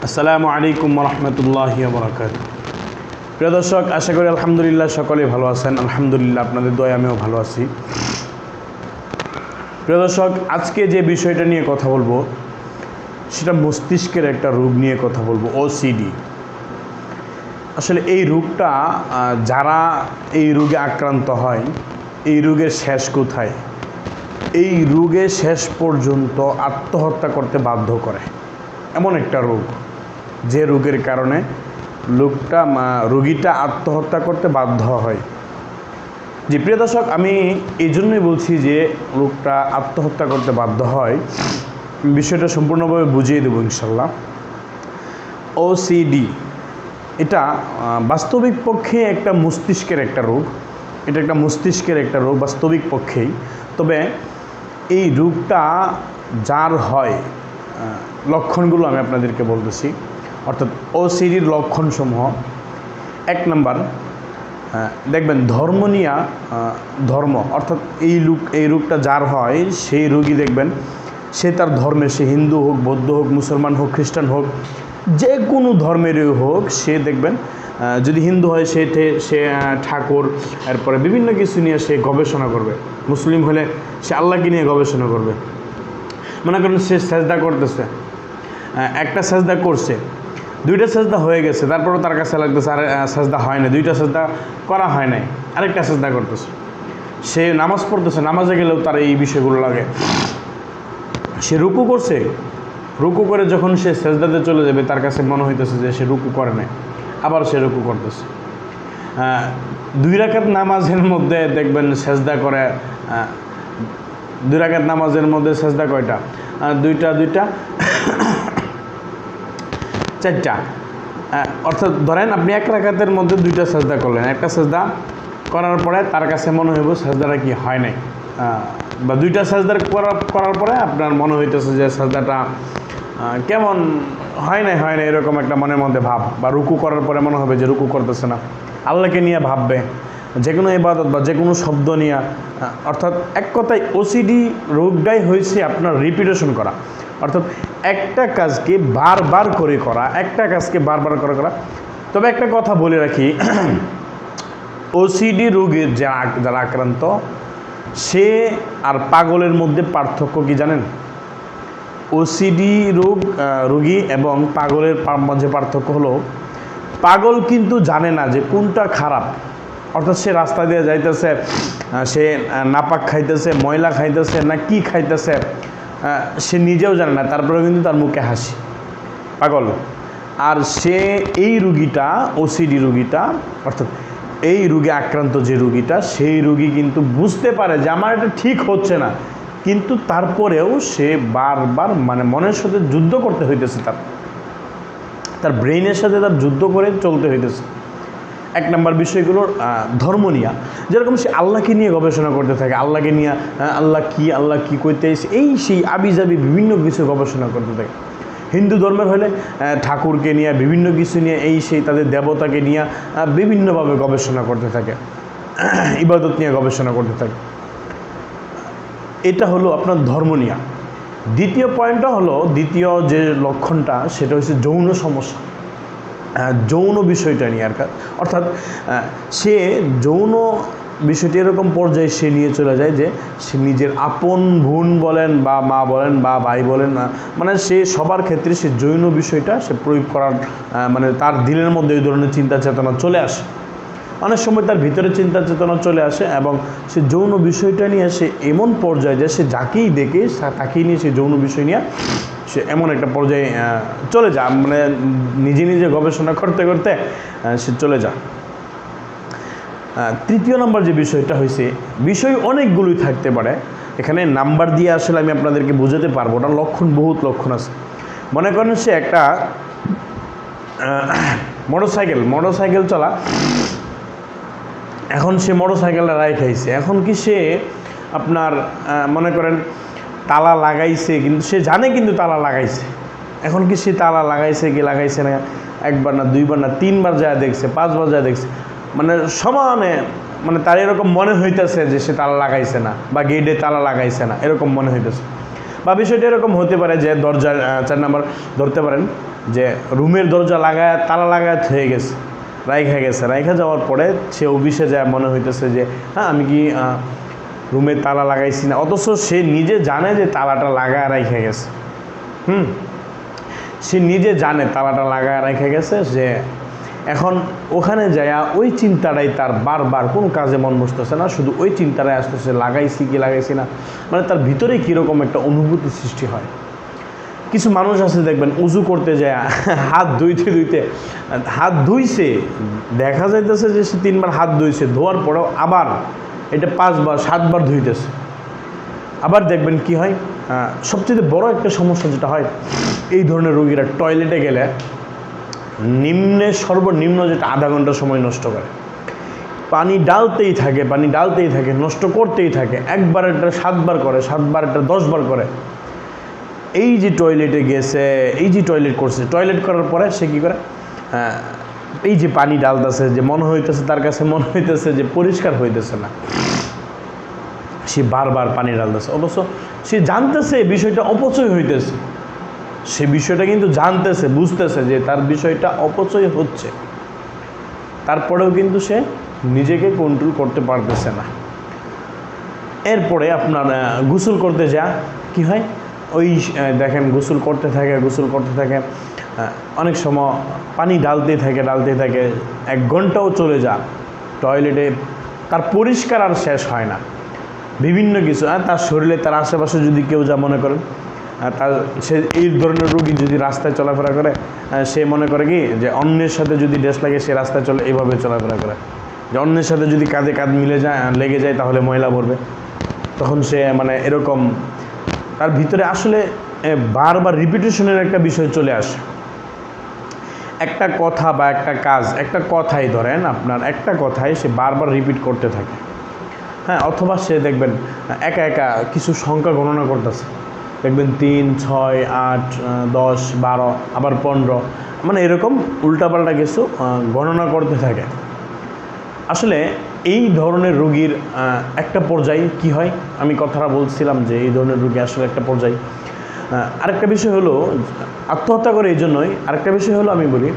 আসসালামু আলাইকুম রহমতুল্লাহি ওয়া বারাকাতুহু। প্রিয় দর্শক, আশা করি আলহামদুলিল্লাহ সকলেই ভালো আছেন। আলহামদুলিল্লাহ আপনাদের দয়ায় আমিও ভালো আছি। প্রিয় দর্শক, আজকে যে বিষয়টা নিয়ে কথা বলবো সেটা মস্তিষ্কের একটা রোগ নিয়ে কথা বলবো, ওসিডি। আসলে এই রোগটা যারা এই রোগে আক্রান্ত হয়, এই রোগের শেষ কোথায়? এই রোগে শেষ পর্যন্ত আত্মহত্যা করতে বাধ্য করে এমন একটা রোগ, যে রোগের কারণে রোগীটা আত্মহত্যা করতে বাধ্য হয়। জি প্রিয় দর্শক, আমি এই জন্যই বলছি যে রোগটা আত্মহত্যা করতে বাধ্য হয়। বিষয়টা সম্পূর্ণভাবে বুঝিয়ে দেবো ইনশাল্লাহ। ওসিডি এটা বাস্তবিক পক্ষে একটা মস্তিষ্কের একটা রোগ। এটা একটা মস্তিষ্কের একটা রোগ বাস্তবিক পক্ষেই। তবে এই রোগটা যার হয়, লক্ষণগুলো আমি আপনাদেরকে বলতেছি। অর্থাৎ ওসিডির লক্ষণসমূহ, 1 নাম্বার, দেখবেন ধর্ম, অর্থাৎ এই রোগটা যার হয় সেই রোগী দেখবেন সে তার ধর্মে, সে হিন্দু হোক, বৌদ্ধ হোক, মুসলমান হোক, খ্রিস্টান হোক, যে কোনো ধর্মেরই হোক, সে দেখবেন যদি হিন্দু হয় সে ঠাকুর, এরপরে বিভিন্ন কিছু নিয়ে সে গবেষণা করবে। মুসলিম হলে সে আল্লাহকে নিয়ে গবেষণা করবে। মনে করেন সে সেজদা করতেছে, একটা সেজদা করছে, 2টা সেজদা হয়ে গেছে, তারপরও তার কাছে লাগতেছে আর সেজদা হয় না, 2টা সেজদা করা হয় নাই, আরেকটা সেজদা করতেছে। সে নামাজ পড়তেছে, নামাজে গেলেও তার এই বিষয়গুলো লাগে। সে রুকু করছে, রুকু করে যখন সে সেজদাতে চলে যাবে তার কাছে মনে হইতেছে যে সে রুকু করে নাই, আবার সে রুকু করতেছে। 2 রাকাত নামাজের মধ্যে দেখবেন সেজদা করে, 2 রাকাত নামাজের মধ্যে সেজদা কয়টা? 2টা 4টা। অর্থাৎ ধরেন আপনি 1 রাকাতের মধ্যে 2টা সেজদা করলেন, একটা সেজদা করার পরে তার কাছে মনে হইব সেজদাটা কি হয় নাই, বা 2টা সেজদা করার পরে আপনার মনে হইতেছে যে সেজদাটা কেমন হয় নাই এরকম একটা মনের মধ্যে ভাব, বা রুকু করার পরে মনে হবে যে রুকু করতেছে না, আল্লাহকে নিয়ে ভাববে, যে কোনো ইবাদত বা যে কোনো শব্দ নিয়ে। অর্থাৎ এক কথায় ওসিডি রোগটাই হয়েছে আপনার রিপিটেশন করা, অর্থাৎ একটা কাজকে বারবার করে করা, একটা কাজকে বারবার করে করা। তবে একটা কথা বলে রাখি, ওসিডি রোগের যারা আক্রান্ত সে আর পাগলের মধ্যে পার্থক্য কি জানেন? ওসিডি রোগী এবং পাগলের মাঝে পার্থক্য হলো, পাগল কিন্তু জানে না যে কোনটা খারাপ। অর্থাৎ সে রাস্তা দিয়ে যাইতেছে, সে নাপাক খাইতেছে, ময়লা খাইতেছে না কি খাইতেছে, সে নিজেও জানে না, তারপরেও কিন্তু তার মুখে হাসি, পাগল। আর সে এই রোগীটা, ওসিডি রোগীটা, অর্থাৎ এই রোগে আক্রান্ত যে রোগীটা, সেই রোগী কিন্তু বুঝতে পারে যে আমার এটা ঠিক হচ্ছে না, কিন্তু তারপরেও সে বারবার মনের সাথে যুদ্ধ করতে হইতেছে, তার ব্রেইনের সাথে তার যুদ্ধ করে চলতে হইতেছে। 1 নাম্বার বিষয়গুলোর ধর্ম নিয়ে, যেরকম সে আল্লাহকে নিয়ে গবেষণা করতে থাকে, আল্লাহকে নিয়ে আল্লাহ কি কইতে এই সেই আবিজাবি বিভিন্ন কিছু গবেষণা করতে থাকে। হিন্দু ধর্মের হলে ঠাকুরকে নিয়ে, বিভিন্ন কিছু নিয়ে, এই সেই তাদের দেবতাকে নিয়ে বিভিন্নভাবে গবেষণা করতে থাকে, ইবাদত নিয়ে গবেষণা করতে থাকে। এটা হলো আপনার ধর্ম নিয়ে। দ্বিতীয় পয়েন্টটা হলো, দ্বিতীয় যে লক্ষণটা সেটা হচ্ছে যৌন সমস্যা, যৌন বিষয়টা নিয়ে আর অর্থাৎ সে যৌন বিষয়টি এরকম পর্যায়ে সে নিয়ে চলে যায় যে সে নিজের আপন বোন বলেন বা মা বলেন বা ভাই বলেন, সে সবার ক্ষেত্রে সে যৌন বিষয়টা সে প্রয়োগ করার তার দিলের মধ্যে এই ধরনের চিন্তা চেতনা চলে আসে। অনেক সময় তার ভিতরে চিন্তা চেতনা চলে আসে এবং সে যৌন বিষয়টা নিয়ে সে এমন পর্যায়ে যায়, সে যাকেই দেখে তাকেই নিয়ে সে যৌন বিষয় নিয়ে সে এমন একটা পর্যায়ে চলে যায়, নিজে গবেষণা করতে করতে সে চলে যায়। তৃতীয় নম্বর যে বিষয়টা হয়েছে, বিষয় অনেকগুলোই থাকতে পারে, এখানে নাম্বার দিয়ে আসলে আমি আপনাদেরকে বোঝাতে পারবো না, বহুত লক্ষণ আছে। মনে করেন সে একটা মোটরসাইকেল চলা, এখন সে মোটরসাইকেলটা রাইড খাইছে, এখন কি সে আপনার মনে করেন তালা লাগাইছে, কিন্তু সে জানে কিন্তু তালা লাগাইছে, এখন কি সে তালা লাগাইছে কি লাগাইছে না, 1বার না 2বার না 3বার যায় দেখছে, 5বার যায় দেখছে, সমানে তার এরকম মনে হইতেছে যে সে তালা লাগাইছে না, বা গেটে তালা লাগাইছে না, এরকম মনে হইতেছে। বা বিষয়টা এরকম হতে পারে যে দরজা 4 নাম্বার ধরতে পারেন যে রুমের দরজা লাগায় তালা লাগায় হয়ে গেছে, রাইখা যাওয়ার পরে সে অফিসে যায়, মনে হইতেছে যে হ্যাঁ আমি কি রুমে তালা লাগাইছি না, অথচ সে নিজে জানে যে তালাটা লাগায় রাইখা গেছে। সে নিজে জানে তালাটা লাগায় রেখে গেছে, যে এখন ওখানে যায় ওই চিন্তাটাই তার বারবার, কোনো কাজে মন বসতেছে না, শুধু ওই চিন্তাটাই আসতেছে লাগাইছি কি লাগাইছি না, মানে তার ভিতরে কীরকম একটা অনুভূতি সৃষ্টি হয়। কিছু মানুষ আছে দেখবেন উজু করতে যায় হাত ধুইতে হাত ধুইছে, দেখা যাইতেছে যে সে 3 বার হাত ধুইছে, ধোয়ার পরেও আবার এটা 5 বার 7 বার ধুইতেছে। আবার দেখবেন কি হয়, সবচেয়ে বড় একটা সমস্যা যেটা হয়, এই ধরনের রোগীরা টয়লেটে গেলে সর্বনিম্ন যেটা আধা ঘন্টা সময় নষ্ট করে, পানি ডালতেই থাকে, নষ্ট করতেই থাকে। একবার এটা 7 বার করে, 7 বার এটা 10 বার করে। এই যে টয়লেটে গেছে, এই যে টয়লেট করছে, টয়লেট করার পরে সে কী করে, এই যে পানি ডালতেছে, যে তার কাছে মনে হইতেছে যে পরিষ্কার হইতেছে না, সে বারবার পানি ডালতেছে, অথচ সে জানতেছে বিষয়টা অপচয় হইতেছে, সে বিষয়টা কিন্তু জানতেছে, বুঝতেছে যে তার বিষয়টা অপচয় হচ্ছে, তারপরেও কিন্তু সে নিজেকে কন্ট্রোল করতে পারতেছে না। এরপরে আপনার গোসল করতে যা কি হয়, ওই দেখেন গোসল করতে থাকে, অনেক সময় পানি ডালতেই থাকে 1 ঘন্টাও চলে যা টয়লেটে, তার পরিষ্কার আর শেষ হয় না। বিভিন্ন কিছু তার শরীরে, তার আশেপাশে যদি কেউ যা মনে করেন, সে এই ধরনের রোগী যদি রাস্তায় চলাফেরা করে, সে মনে করে কি যে অন্যের সাথে যদি ড্রেস লাগে সে রাস্তায় এইভাবে চলাফেরা করে, যে অন্যের সাথে যদি কাঁধে কাঁধ লেগে যায় তাহলে ময়লা পড়বে, তখন সে মানে এরকম তার ভিতরে আসলে বারবার রিপিটেশনের একটা বিষয় চলে আসে। একটা কথা বা একটা কাজ, একটা কথাই ধরেন আপনার, একটা কথাই সে বারবার রিপিট করতে থাকে, অথবা সে দেখবেন একা কিছু সংখ্যা গণনা করতেছে, দেখবেন 3, 6, 8, 10, 12, আবার 15, মানে এরকম উল্টাপাল্টা কিছু গণনা করতে থাকে। আসলে এই ধরনের রোগীর একটা পর্যায়ে কি হয়, আমি কথাটা বলছিলাম যে এই ধরনের রোগী আসলে একটা পর্যায়ে, আরেকটা বিষয় হলো আত্মহত্যা করে এই জন্যই। আরেকটা বিষয় হলো আমি বলি,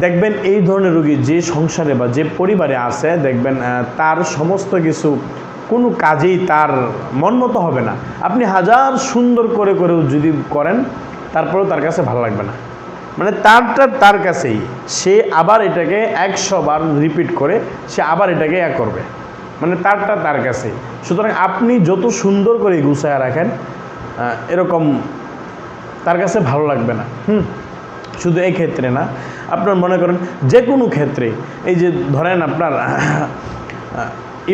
দেখবেন এই ধরনের রোগী যে সংসারে বা যে পরিবারে আছে, দেখবেন তার সমস্ত কিছু কোনো কাজেই তার মন মতো হবে না। আপনি হাজার সুন্দর করেও যদি করেন, তারপরেও তার কাছে ভালো লাগবে না, মানে তার কাছেই সে আবার এটাকে 100 বার রিপিট করে সে আবার এটাকে করবে, মানে তার কাছেই। সুতরাং আপনি যত সুন্দর করে গুছায় রাখেন, এরকম তার কাছে ভালো লাগবে না। শুধু এই ক্ষেত্রে না, আপনার মনে করেন যে কোনো ক্ষেত্রে, এই যে ধরেন আপনার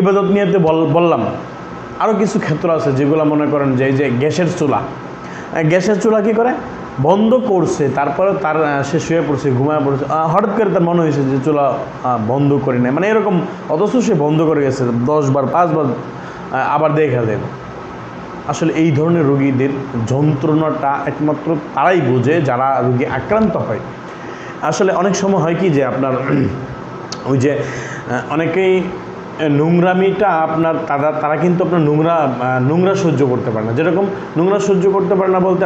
ইবাদত নিয়েতে বললাম, আরও কিছু ক্ষেত্র আছে যেগুলো মনে করেন যে এই যে গ্যাসের চুলা কী করে বন্ধ করছে, তারপরে সে শুয়ে পড়ছে, ঘুমায় পড়ছে, হঠাৎ করে তার মনে হয়েছে যে চুলা বন্ধ করি না, মানে এরকম, অথচ সে বন্ধ করে গেছে 10 বার 5 বার, আবার দেখা দেব। আসলে এই ধরনের রোগীদের যন্ত্রণাটা একমাত্র তারাই বোঝে যারা রোগী আক্রান্ত হয়। আসলে অনেক সময় হয় কি যে আপনার ওই যে অনেকেই নোংরামিটা আপনার তারা কিন্তু আপনার নোংরা সহ্য করতে পারে না। যেরকম নোংরা সহ্য করতে পারে না বলতে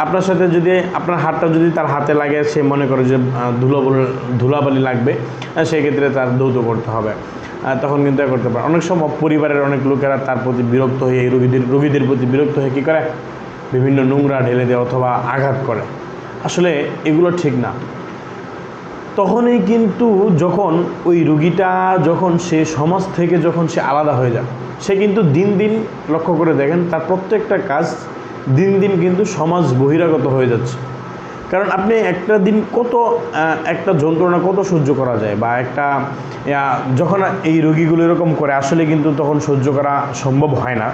আপনার সাথে যদি আপনার হাতটা যদি তার হাতে লাগে, সে মনে করে যে ধুলাবালি লাগবে, সেক্ষেত্রে তার ধৌত করতে হবে, তখন কিন্তু করতে পারে। অনেক সময় পরিবারের অনেক লোকেরা তার প্রতি বিরক্ত হয়ে, এই রোগীদের প্রতি বিরক্ত হয়ে কী করে, বিভিন্ন নোংরা ঢেলে দেয় অথবা আঘাত করে। আসলে এগুলো ঠিক না। তখনই কিন্তু যখন ওই রুগীটা সে সমাজ থেকে সে আলাদা হয়ে যায়, সে কিন্তু দিন দিন লক্ষ্য করে দেখেন তার প্রত্যেকটা কাজ দিন দিন কিন্তু সমাজ বহিরাগত হয়ে যাচ্ছে। কারণ আপনি একটা দিন একটা যন্ত্রণা কত সহ্য করা যায়, বা যখন এই রোগীগুলো এরকম করে, আসলে কিন্তু তখন সহ্য করা সম্ভব হয় না।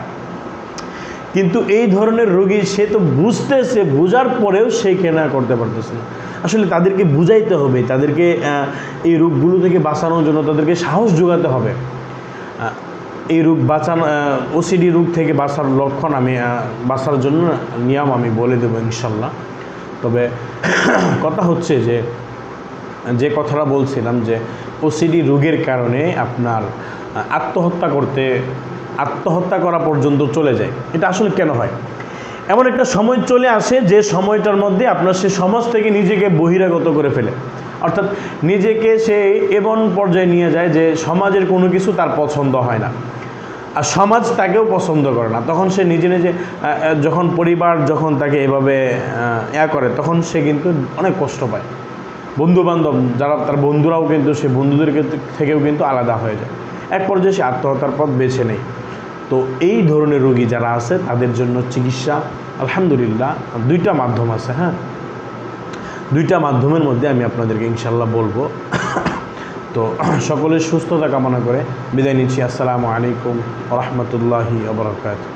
কিন্তু এই ধরনের রোগী সে তো বুঝতেছে, বোঝার পরেও সে কেনা করতে পারতেছে না। আসলে তাদেরকে বুঝাইতে হবে, তাদেরকে এই রোগগুলো থেকে বাঁচানোর জন্য তাদেরকে সাহস যোগাতে হবে। এই রোগ ওসিডি রোগ থেকে বাঁচার লক্ষণ বাঁচার জন্য নিয়ম আমি বলে দেবো ইনশাল্লাহ। তবে কথা হচ্ছে যে কথাটা বলছিলাম যে ওসিডি রোগের কারণে আপনার আত্মহত্যা করা পর্যন্ত চলে যায়। এটা আসলে কেন হয়? এমন একটা সময় চলে আসে যে সময়টার মধ্যে আপনার সে সমাজ থেকে নিজেকে বহিরাগত করে ফেলে, অর্থাৎ নিজেকে সে এমন পর্যায়ে নিয়ে যায় যে সমাজের কোনো কিছু তার পছন্দ হয় না, আর সমাজ তাকেও পছন্দ করে না। তখন সে নিজে নিজে যখন পরিবার যখন তাকে এভাবে করে, তখন সে কিন্তু অনেক কষ্ট পায়। বন্ধুবান্ধব যারা তার বন্ধুরাও কিন্তু সে বন্ধুদের থেকেও কিন্তু আলাদা হয়ে যায়, এক পর্যায়ে সে আত্মহত্যার পথ বেছে নেয়। তো এই ধরনের রোগী যারা আছে তাদের জন্য চিকিৎসা আলহামদুলিল্লাহ দুইটা মাধ্যম আছে। হ্যাঁ, দুইটা মাধ্যমের মধ্যে আমি আপনাদেরকে ইনশাল্লাহ বলবো। তো সকলের সুস্থতা কামনা করে বিদায় নিচ্ছি। আসসালামু আলাইকুম ওয়া রাহমাতুল্লাহি ওয়া বারাকাতুহু।